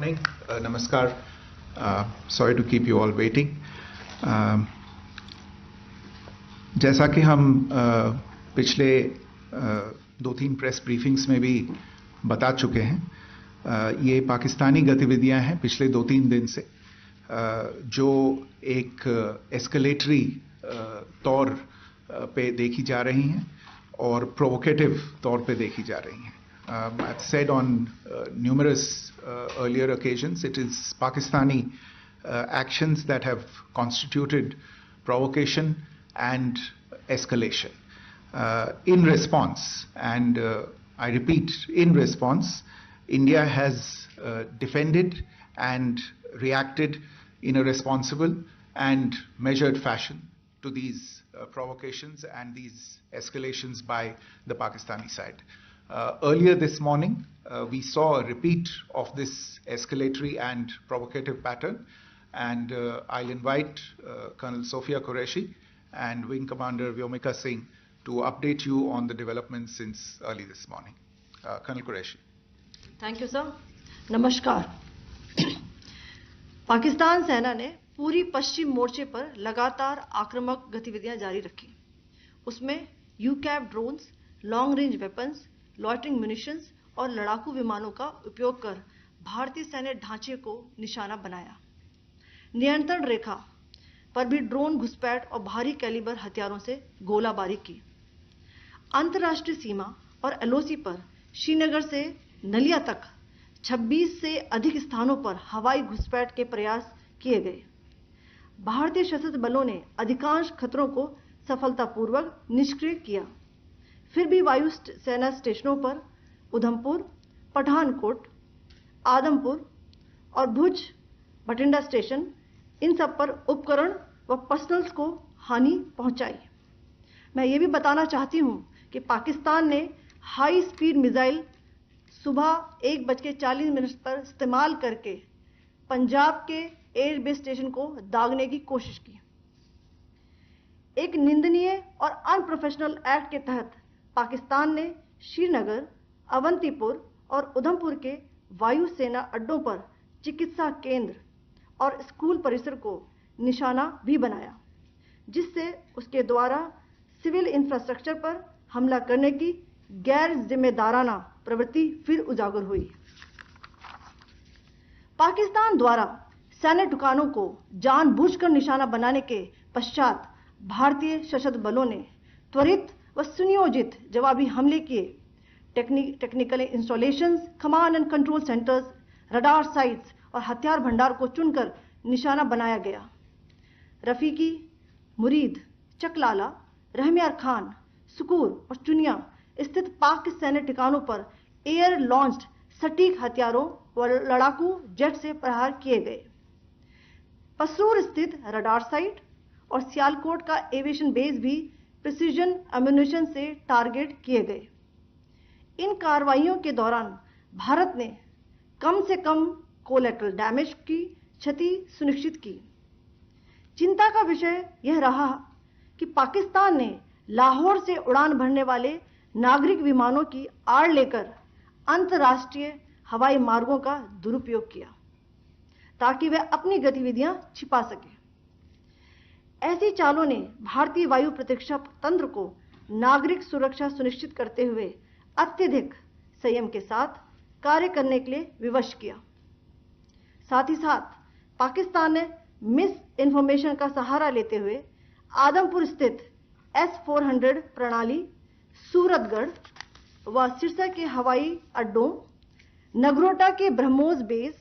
morning. Namaskar. Sorry to keep you all waiting. जैसा कि हम पिछले 2-3 प्रेस ब्रीफिंग्स में भी बता चुके हैं, ये पाकिस्तानी गतिविधियां हैं पिछले 2-3 दिन से, जो एक एस्केलेटरी तौर पे देखी जा रही हैं और प्रोवोकेटिव तौर पे देखी जा रही हैं. I've said on numerous earlier occasions, it is Pakistani actions that have constituted provocation and escalation. In response, and I repeat, in response, India has defended and reacted in a responsible and measured fashion to these provocations and these escalations by the Pakistani side. Earlier this morning, we saw a repeat of this escalatory and provocative pattern, and I'll invite Colonel Sophia Qureshi and Wing Commander Vyomika Singh to update you on the developments since early this morning. Colonel Qureshi. Thank you, sir. नमस्कार. पाकिस्तान सेना ने पूरी पश्चिम मोर्चे पर लगातार आक्रामक गतिविधियां जारी रखी. उसमें यूकैप drones, long range weapons, loitering munitions और लड़ाकू विमानों का उपयोग कर भारतीय सैन्य ढांचे को निशाना बनाया. नियंत्रण रेखा पर भी ड्रोन घुसपैठ और भारी कैलिबर हथियारों से गोलाबारी की. अंतर्राष्ट्रीय सीमा और एलओसी पर श्रीनगर से नलिया तक 26 से अधिक स्थानों पर हवाई घुसपैठ के प्रयास किए गए. भारतीय सशस्त्र बलों ने अधिकांश खतरों को सफलतापूर्वक निष्क्रिय किया. फिर भी वायु सेना स्टेशनों पर उधमपुर, पठानकोट, आदमपुर और भुज बठिंडा स्टेशन, इन सब पर उपकरण व पर्सनल्स को हानि पहुंचाई. मैं ये भी बताना चाहती हूं कि पाकिस्तान ने हाई स्पीड मिसाइल सुबह 1:40 पर इस्तेमाल करके पंजाब के एयरबेस स्टेशन को दागने की कोशिश की. एक निंदनीय और अनप्रोफेशनल एक्ट के तहत पाकिस्तान ने श्रीनगर, अवंतीपुर और उधमपुर के वायुसेना अड्डों पर चिकित्सा केंद्र और स्कूल परिसर को निशाना भी बनाया, जिससे उसके द्वारा सिविल इंफ्रास्ट्रक्चर पर हमला करने की गैर जिम्मेदाराना प्रवृत्ति फिर उजागर हुई. पाकिस्तान द्वारा सैन्य ठिकानों को जानबूझकर निशाना बनाने के पश्चात भारतीय सशस्त्र बलों ने त्वरित व सुनियोजित जवाबी हमले किए. Technical installations, command and control centres, radar sites और हथियार भंडार को चुनकर निशाना बनाया गया. रफीकी, मुरीद, चकलाला, रहमियार खान, सुकूर और चुनिया स्थित पाक सैन्य ठिकानों पर एयर लॉन्च्ड सटीक हथियारों व लड़ाकू जेट से प्रहार किए गए. पसरूर स्थित रडार साइट और सियालकोट का एविएशन बेस भी प्रिसीजन एम्यूनिशन से टारगेट किए गए. इन कार्रवाइयों के दौरान भारत ने कम से कम कोलैटरल डैमेज की क्षति सुनिश्चित की. चिंता का विषय यह रहा कि पाकिस्तान ने लाहौर से उड़ान भरने वाले नागरिक विमानों की आड़ लेकर अंतर्राष्ट्रीय हवाई मार्गों का दुरुपयोग किया ताकि वह अपनी गतिविधियां छिपा सके. ऐसी चालों ने भारतीय वायु प्रतिरक्षा तंत्र को नागरिक सुरक्षा सुनिश्चित करते हुए अत्यधिक संयम के साथ कार्य करने के लिए विवश किया. साथ ही साथ पाकिस्तान ने मिस इन्फॉर्मेशन का सहारा लेते हुए आदमपुर स्थित S-400 प्रणाली, सूरतगढ़ व सिरसा के हवाई अड्डों, नगरोटा के ब्रह्मोस बेस,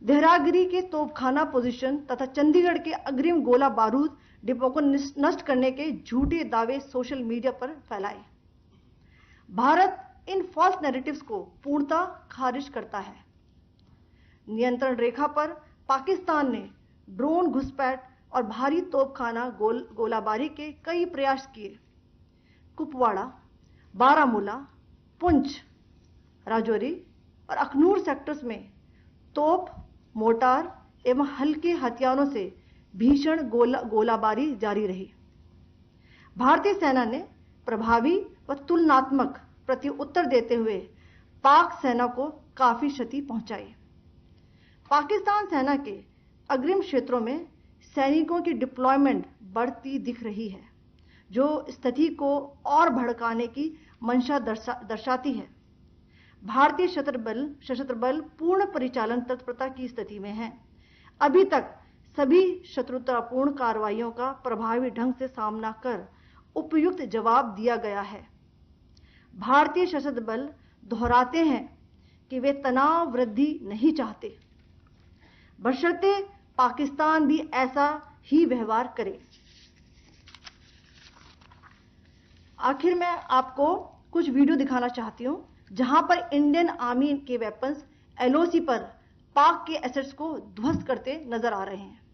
देहरागिरी के तोपखाना पोजीशन तथा चंडीगढ़ के अग्रिम गोला बारूद डिपो को नष्ट करने के झूठे दावे सोशल मीडिया पर फैलाए. भारत इन फॉल्स नैरेटिव्स को पूर्णतः खारिज करता है. नियंत्रण रेखा पर पाकिस्तान ने ड्रोन घुसपैठ और भारी तोपखाना गोलाबारी के कई प्रयास किए. कुपवाड़ा, बारामूला, पुंछ, राजौरी और अखनूर सेक्टर्स में तोप, मोर्टार एवं हल्के हथियारों से भीषण गोलाबारी जारी रही. भारतीय सेना ने प्रभावी व तुलनात्मक प्रत्युत्तर देते हुए पाक सेना को काफी क्षति पहुंचाई. पाकिस्तान सेना के अग्रिम क्षेत्रों में सैनिकों की डिप्लॉयमेंट बढ़ती दिख रही है, जो स्थिति को और भड़काने की मंशा दर्शाती है। भारतीय सशस्त्र बल पूर्ण परिचालन तत्परता की स्थिति में है। अभी तक सभी शत्रुतापूर्ण कार्रवाइयों का प्रभावी ढंग से सामना कर उपयुक्त जवाब दिया गया है। भारतीय सशस्त्र बल दोहराते हैं कि वे तनाव वृद्धि नहीं चाहते, बशर्ते पाकिस्तान भी ऐसा ही व्यवहार करे। आखिर में आपको कुछ वीडियो दिखाना चाहती हूं, जहां पर इंडियन आर्मी के वेपन्स एलओसी पर पाक के एसेट्स को ध्वस्त करते नजर आ रहे हैं।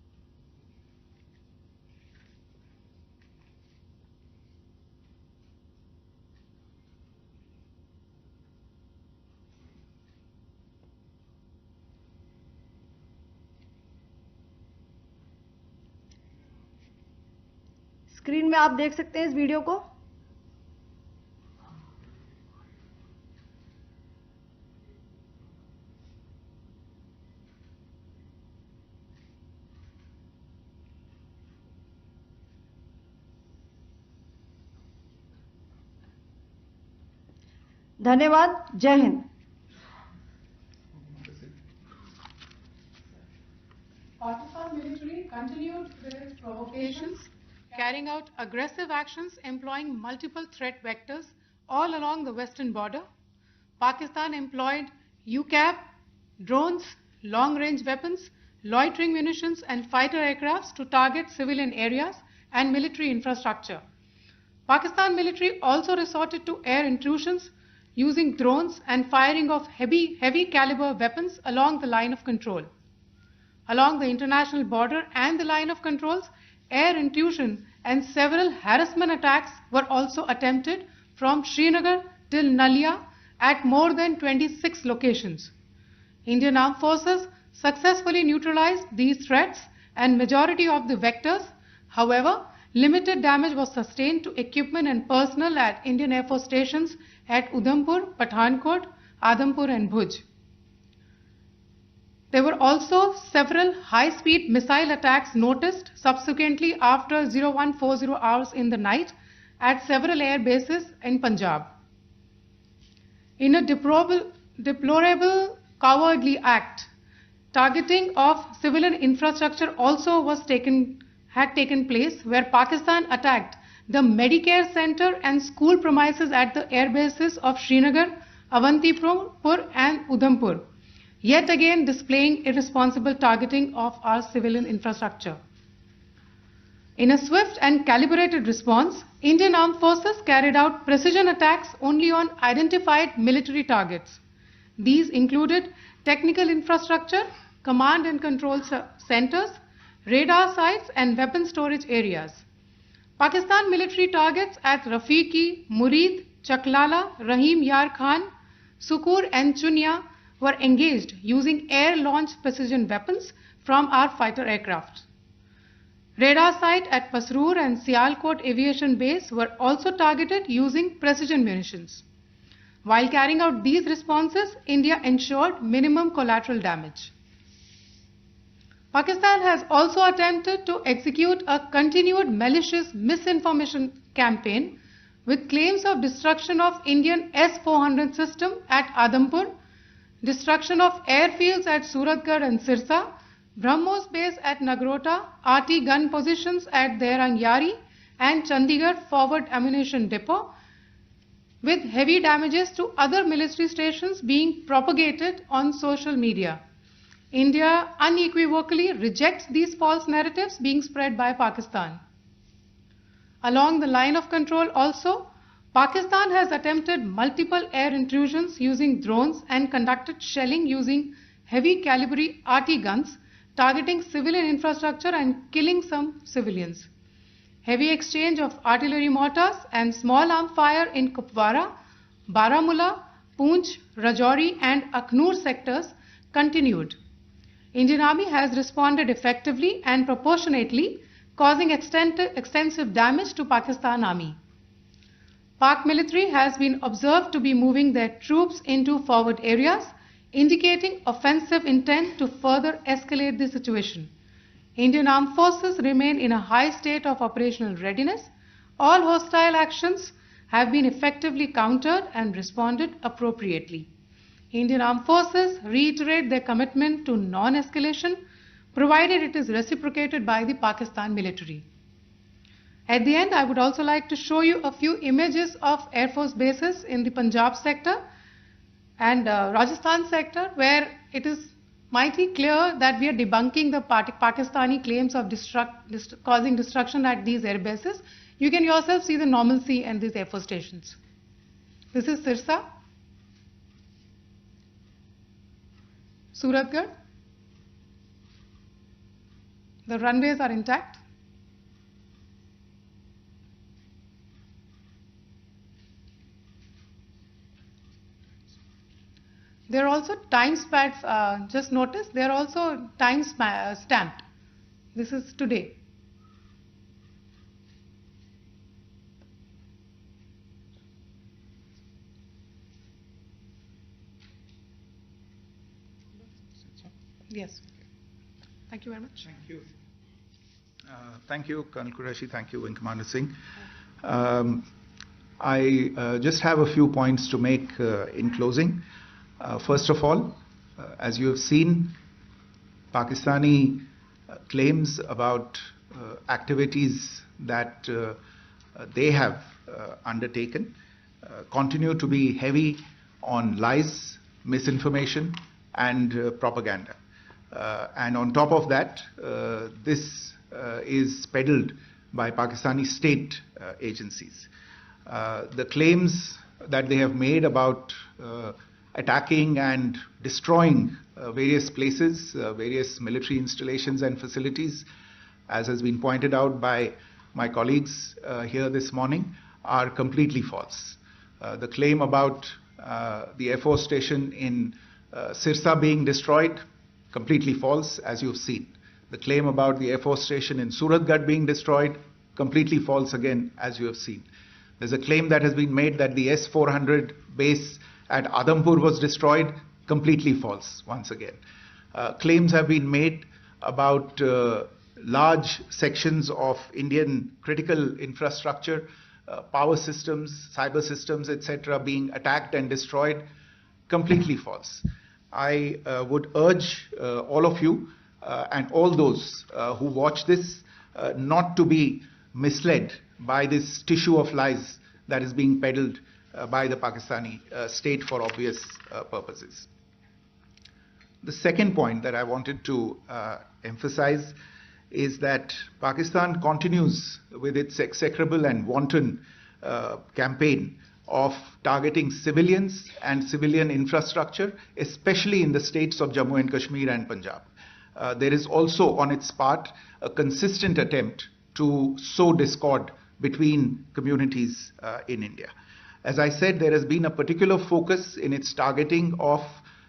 स्क्रीन में आप देख सकते हैं इस वीडियो को। धन्यवाद। जय Hind. Pakistan military continued their provocations, carrying out aggressive actions employing multiple threat vectors all along the western border. Pakistan employed UCAV, drones, long-range weapons, loitering munitions and fighter aircrafts to target civilian areas and military infrastructure. Pakistan military also resorted to air intrusions using drones and firing of heavy caliber weapons along the line of control. Along the international border and the line of controls, air intrusion and several harassment attacks were also attempted from Srinagar till Nalia at more than 26 locations. Indian Armed Forces successfully neutralized these threats and majority of the vectors. However, limited damage was sustained to equipment and personnel at Indian Air Force stations at Udhampur, Pathankot, Adhampur and Bhuj. There were also several high-speed missile attacks noticed subsequently after 0140 hours in the night at several air bases in Punjab. In a deplorable cowardly act, targeting of civilian infrastructure also had taken place, where Pakistan attacked the Medicare center and school premises at the air bases of Srinagar, Avantipur and Udhampur, yet again displaying irresponsible targeting of our civilian infrastructure. In a swift and calibrated response, Indian Armed Forces carried out precision attacks only on identified military targets. These included technical infrastructure, command and control centers, radar sites and weapon storage areas. Pakistan military targets at Rafiqi, Murid, Chaklala, Rahim Yar Khan, Sukur and Chunya were engaged using air-launched precision weapons from our fighter aircraft. Radar site at Pasroor and Sialkot Aviation Base were also targeted using precision munitions. While carrying out these responses, India ensured minimum collateral damage. Pakistan has also attempted to execute a continued malicious misinformation campaign with claims of destruction of Indian S-400 system at Adhampur, destruction of airfields at Suratgarh and Sirsa, BrahMos base at Nagrota, RT gun positions at Derang Yari and Chandigarh forward ammunition depot, with heavy damages to other military stations being propagated on social media. India unequivocally rejects these false narratives being spread by Pakistan. Along the line of control also, Pakistan has attempted multiple air intrusions using drones and conducted shelling using heavy caliber RT guns, targeting civilian infrastructure and killing some civilians. Heavy exchange of artillery mortars and small arm fire in Kupwara, Baramulla, Poonch, Rajouri and Akhnur sectors continued. Indian Army has responded effectively and proportionately, causing extensive damage to Pakistan Army. Pak military has been observed to be moving their troops into forward areas, indicating offensive intent to further escalate the situation. Indian Armed Forces remain in a high state of operational readiness. All hostile actions have been effectively countered and responded appropriately. Indian Armed Forces reiterate their commitment to non-escalation, provided it is reciprocated by the Pakistan military. At the end, I would also like to show you a few images of Air Force bases in the Punjab sector and Rajasthan sector, where it is mighty clear that we are debunking the Pakistani claims of causing destruction at these air bases. You can yourself see the normalcy in these Air Force stations. This is Sirsa, Suratgarh. The runways are intact. There are also time pads, just notice, they are also time stamped. This is today. Yes. Thank you very much. Thank you. Thank you, Colonel Qureshi. Thank you, Wing Commander Singh. I just have a few points to make in closing. First of all, as you have seen, Pakistani claims about activities that they have undertaken continue to be heavy on lies, misinformation, and propaganda. And on top of that, this is peddled by Pakistani state agencies. The claims that they have made about attacking and destroying various places, various military installations and facilities, as has been pointed out by my colleagues here this morning, are completely false. The claim about the Air Force station in Sirsa being destroyed, completely false, as you've seen. The claim about the Air Force station in Suratgarh being destroyed, completely false again, as you have seen. There's a claim that has been made that the S-400 base at Adampur was destroyed, completely false once again. Claims have been made about large sections of Indian critical infrastructure, power systems, cyber systems, etc. being attacked and destroyed, completely false. I would urge all of you and all those who watch this not to be misled by this tissue of lies that is being peddled by the Pakistani state for obvious purposes. The second point that I wanted to emphasize is that Pakistan continues with its execrable and wanton campaign of targeting civilians and civilian infrastructure, especially in the states of Jammu and Kashmir and Punjab. There is also on its part a consistent attempt to sow discord between communities in India. As I said, there has been a particular focus in its targeting of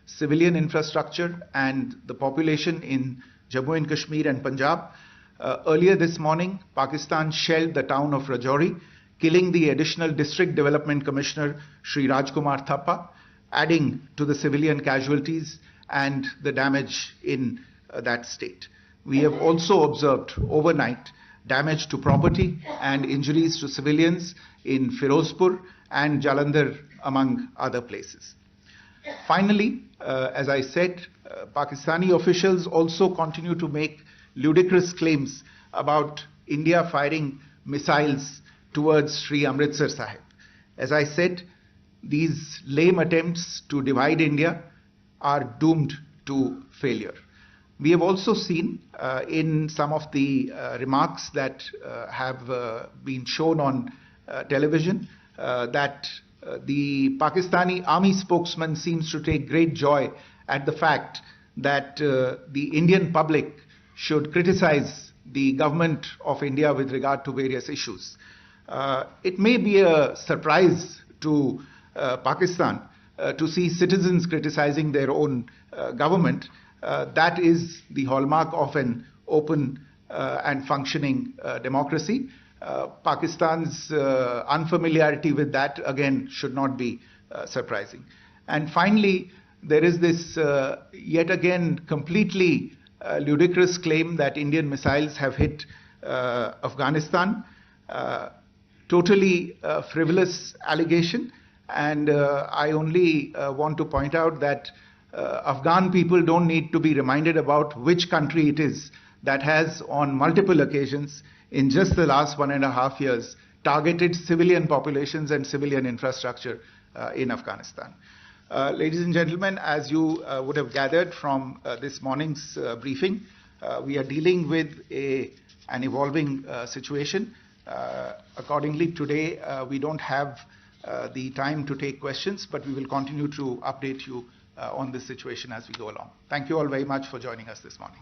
civilian infrastructure and the population in Jammu and Kashmir and Punjab. Earlier this morning, Pakistan shelled the town of Rajouri, killing the additional District Development Commissioner, Shri Rajkumar Thappa, adding to the civilian casualties and the damage in that state. We have also observed overnight damage to property and injuries to civilians in Firozpur and Jalandhar, among other places. Finally, as I said, Pakistani officials also continue to make ludicrous claims about India firing missiles towards Sri Amritsar Sahib. As I said, these lame attempts to divide India are doomed to failure. We have also seen in some of the remarks that have been shown on television that the Pakistani army spokesman seems to take great joy at the fact that the Indian public should criticize the government of India with regard to various issues. It may be a surprise to Pakistan to see citizens criticizing their own government. That is the hallmark of an open and functioning democracy. Pakistan's unfamiliarity with that, again, should not be surprising. And finally, there is this yet again completely ludicrous claim that Indian missiles have hit Afghanistan. Totally frivolous allegation, and I only want to point out that Afghan people don't need to be reminded about which country it is that has on multiple occasions in just the last 1.5 years targeted civilian populations and civilian infrastructure in Afghanistan. Ladies and gentlemen, as you would have gathered from this morning's briefing, we are dealing with an evolving situation. Accordingly, today we don't have the time to take questions, but we will continue to update you on this situation as we go along. Thank you all very much for joining us this morning.